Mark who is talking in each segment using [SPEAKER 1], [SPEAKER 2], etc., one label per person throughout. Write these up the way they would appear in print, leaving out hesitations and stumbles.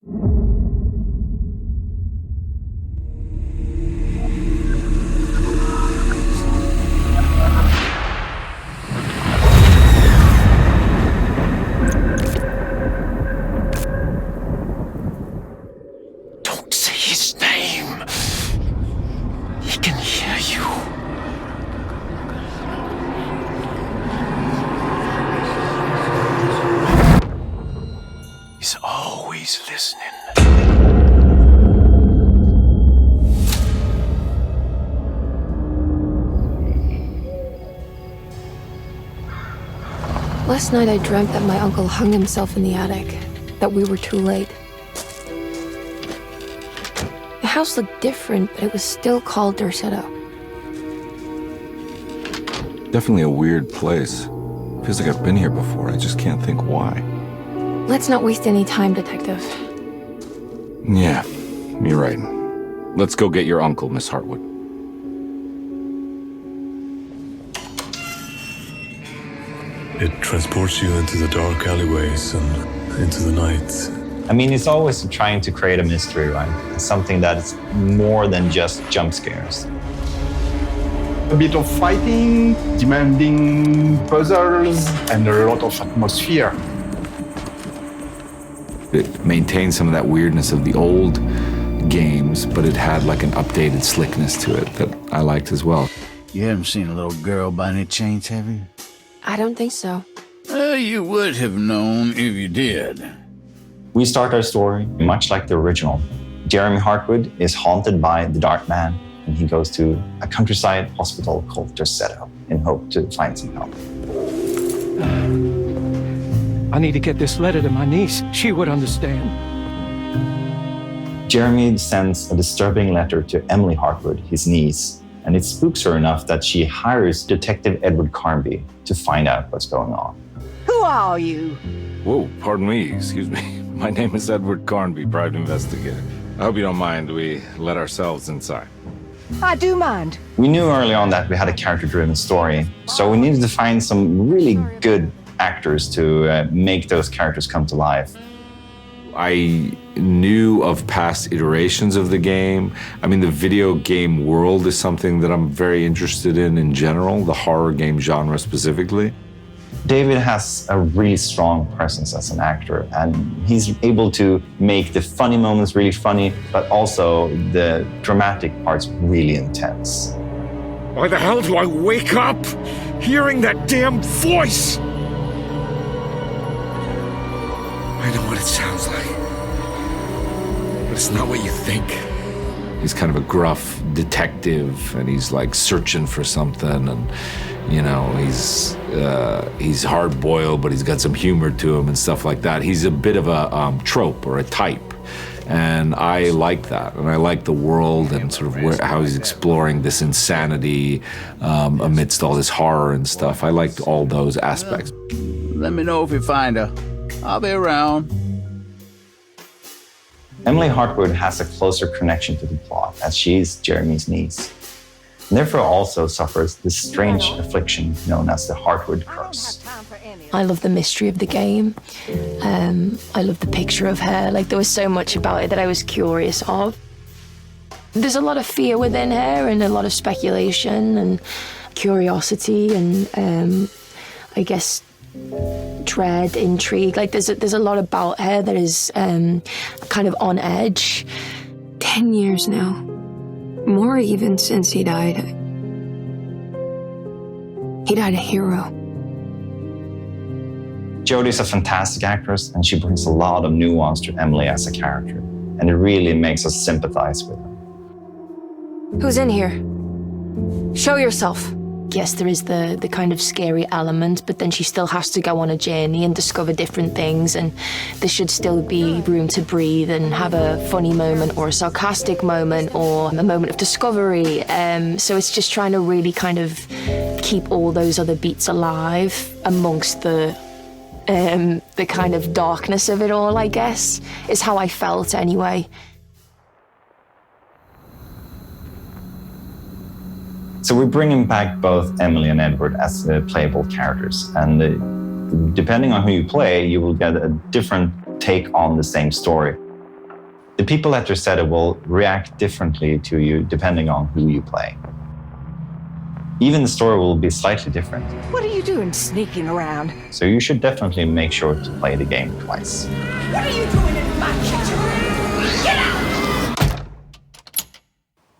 [SPEAKER 1] Don't say his name. He can hear you. He's always listening.
[SPEAKER 2] Last night I dreamt that my uncle hung himself in the attic, that we were too late. The house looked different, but it was still called Derceto.
[SPEAKER 3] Definitely a weird place. Feels like I've been here before. I just can't think why.
[SPEAKER 2] Let's not waste any time, Detective.
[SPEAKER 3] Yeah, you're right. Let's go get your uncle, Miss Hartwood.
[SPEAKER 4] It transports you into the dark alleyways and into the night.
[SPEAKER 5] I mean, it's always trying to create a mystery, right? It's something that's more than just jump scares.
[SPEAKER 6] A bit of fighting, demanding puzzles, and a lot of atmosphere.
[SPEAKER 3] It maintained some of that weirdness of the old games, but it had like an updated slickness to it that I liked as well.
[SPEAKER 7] You haven't seen a little girl by any chance, have you?
[SPEAKER 2] I don't think so.
[SPEAKER 7] You would have known if you did.
[SPEAKER 5] We start our story much like the original. Jeremy Hartwood is haunted by the Dark Man, and he goes to a countryside hospital called Derceto in hope to find some help.
[SPEAKER 1] I need to get this letter to my niece. She would understand.
[SPEAKER 5] Jeremy sends a disturbing letter to Emily Hartwood, his niece, and it spooks her enough that she hires Detective Edward Carnby to find out what's going on.
[SPEAKER 8] Who are you?
[SPEAKER 3] Whoa, pardon me, excuse me. My name is Edward Carnby, private investigator. I hope you don't mind we let ourselves inside.
[SPEAKER 8] I do mind.
[SPEAKER 5] We knew early on that we had a character-driven story, so we needed to find some really good actors to make those characters come to life.
[SPEAKER 3] I knew of past iterations of the game. I mean, the video game world is something that I'm very interested in general, the horror game genre specifically.
[SPEAKER 5] David has a really strong presence as an actor, and he's able to make the funny moments really funny, but also the dramatic parts really intense.
[SPEAKER 1] Why the hell do I wake up hearing that damn voice? I know what it sounds like, but it's not what you think.
[SPEAKER 3] He's kind of a gruff detective, and he's like searching for something, and you know, he's hard-boiled, but he's got some humor to him and stuff like that. He's a bit of a trope or a type, and I like that, and I like the world and sort of how he's exploring this insanity amidst all this horror and stuff. I liked all those aspects.
[SPEAKER 7] Let me know if you find her. I'll be around.
[SPEAKER 5] Emily Hartwood has a closer connection to the plot as she is Jeremy's niece, and therefore also suffers this strange affliction known as the Hartwood curse.
[SPEAKER 2] I love the mystery of the game. I love the picture of her. Like, there was so much about it that I was curious of. There's a lot of fear within her and a lot of speculation and curiosity and I guess dread, intrigue. Like, there's a lot about her that is kind of on edge. 10 years now. More even since he died. He died a hero.
[SPEAKER 5] Jodie's a fantastic actress, and she brings a lot of nuance to Emily as a character, and it really makes us sympathize with her.
[SPEAKER 2] Who's in here? Show yourself. Yes, there is the kind of scary element, but then she still has to go on a journey and discover different things, and there should still be room to breathe and have a funny moment or a sarcastic moment or a moment of discovery. So it's just trying to really kind of keep all those other beats alive amongst the kind of darkness of it all, I guess, is how I felt anyway.
[SPEAKER 5] So we're bringing back both Emily and Edward as the playable characters, and depending on who you play, you will get a different take on the same story. The people at your set will react differently to you depending on who you play. Even the story will be slightly different.
[SPEAKER 8] What are you doing sneaking around?
[SPEAKER 5] So you should definitely make sure to play the game twice.
[SPEAKER 8] What are you doing in my kitchen? Get out!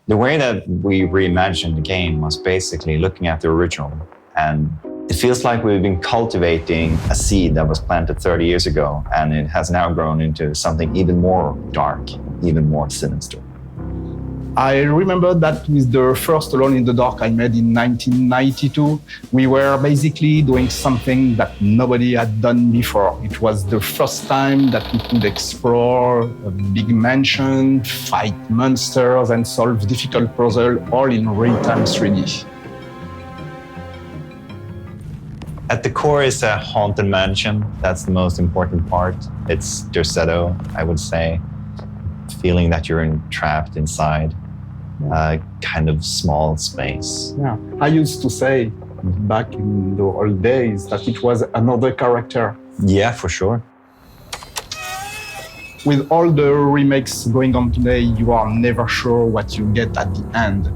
[SPEAKER 5] The way that we reimagined the game was basically looking at the original, and it feels like we've been cultivating a seed that was planted 30 years ago, and it has now grown into something even more dark, even more sinister.
[SPEAKER 6] I remember that with the first Alone in the Dark I made in 1992, we were basically doing something that nobody had done before. It was the first time that we could explore a big mansion, fight monsters, and solve difficult puzzles all in real-time 3D.
[SPEAKER 5] At the core is a haunted mansion. That's the most important part. It's Derceto, I would say. Feeling that you're trapped inside a kind of small space.
[SPEAKER 6] Yeah, I used to say back in the old days that it was another character.
[SPEAKER 5] Yeah, for sure.
[SPEAKER 6] With all the remakes going on today, you are never sure what you get at the end.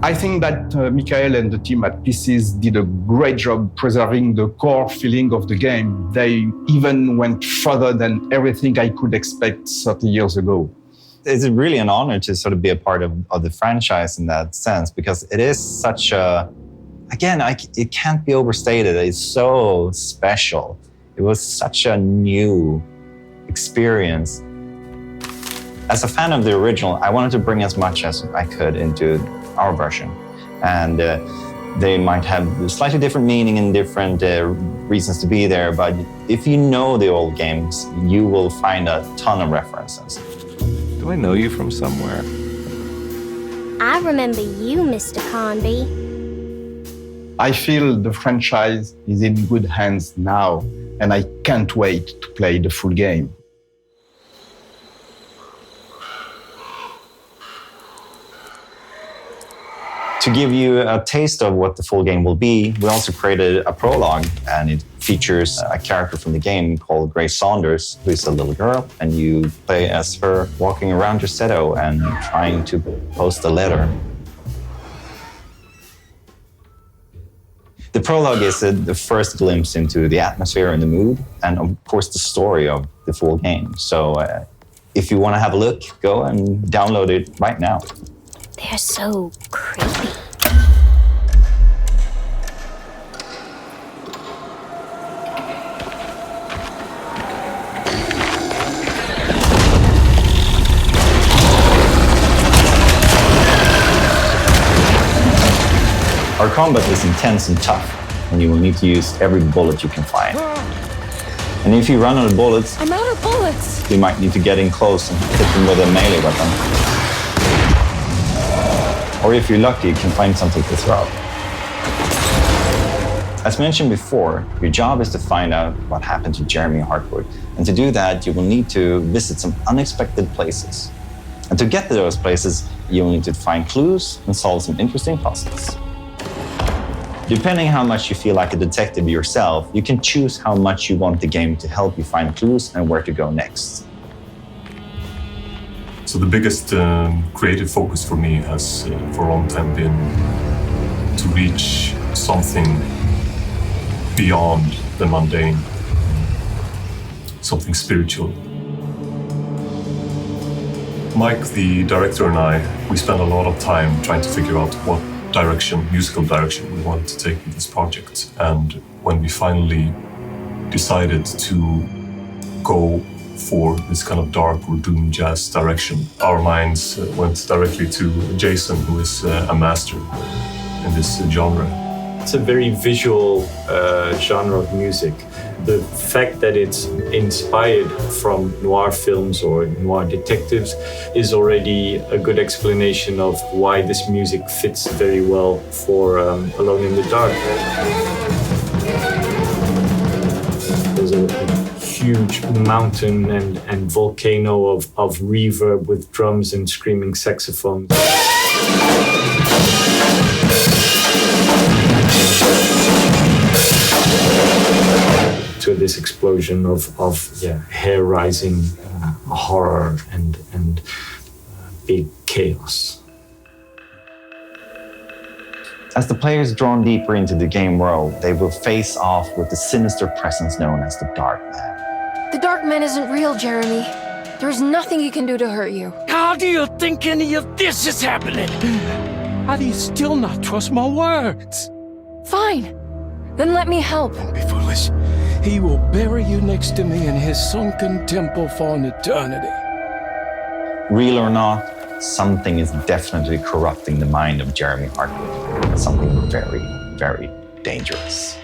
[SPEAKER 6] I think that Michael and the team at Pieces did a great job preserving the core feeling of the game. They even went further than everything I could expect 30 years ago.
[SPEAKER 5] It's really an honor to sort of be a part of the franchise in that sense, because it is such a, again, it can't be overstated. It's so special. It was such a new experience. As a fan of the original, I wanted to bring as much as I could into our version. And they might have slightly different meaning and different reasons to be there, but if you know the old games, you will find a ton of references.
[SPEAKER 3] Do I know you from somewhere?
[SPEAKER 9] I remember you, Mr. Conby.
[SPEAKER 6] I feel the franchise is in good hands now, and I can't wait to play the full game.
[SPEAKER 5] To give you a taste of what the full game will be, we also created a prologue, and it features a character from the game called Grace Saunders, who is a little girl, and you play as her walking around Derceto and trying to post a letter. The prologue is the first glimpse into the atmosphere and the mood, and of course the story of the full game. So if you want to have a look, go and download it right now.
[SPEAKER 9] They're so creepy.
[SPEAKER 5] Our combat is intense and tough, and you will need to use every bullet you can find. And if you run out of bullets,
[SPEAKER 2] I'm out of bullets.
[SPEAKER 5] you might need to get in close and hit them with a melee weapon. Or if you're lucky, you can find something to throw. As mentioned before, your job is to find out what happened to Jeremy Hartwood. And to do that, you will need to visit some unexpected places. And to get to those places, you will need to find clues and solve some interesting puzzles. Depending how much you feel like a detective yourself, you can choose how much you want the game to help you find clues and where to go next.
[SPEAKER 4] So the biggest creative focus for me has for a long time been to reach something beyond the mundane, something spiritual. Mike, the director, and I, we spent a lot of time trying to figure out what musical direction we wanted to take with this project. And when we finally decided to go for this kind of dark or doom jazz direction, our minds went directly to Jason, who is a master in this genre.
[SPEAKER 10] It's a very visual genre of music. The fact that it's inspired from noir films or noir detectives is already a good explanation of why this music fits very well for Alone in the Dark. There's a huge mountain and volcano of reverb with drums and screaming saxophones. to this explosion of hair rising horror and big chaos.
[SPEAKER 5] As the players drawn deeper into the game world, they will face off with the sinister presence known as the Dark Man.
[SPEAKER 2] The Dark Man isn't real, Jeremy. There's nothing he can do to hurt you.
[SPEAKER 8] How do you think any of this is happening? How do you still not trust my words?
[SPEAKER 2] Fine. Then let me help.
[SPEAKER 8] Don't be foolish. He will bury you next to me in his sunken temple for an eternity.
[SPEAKER 5] Real or not, something is definitely corrupting the mind of Jeremy Hartwood. Something very, very dangerous.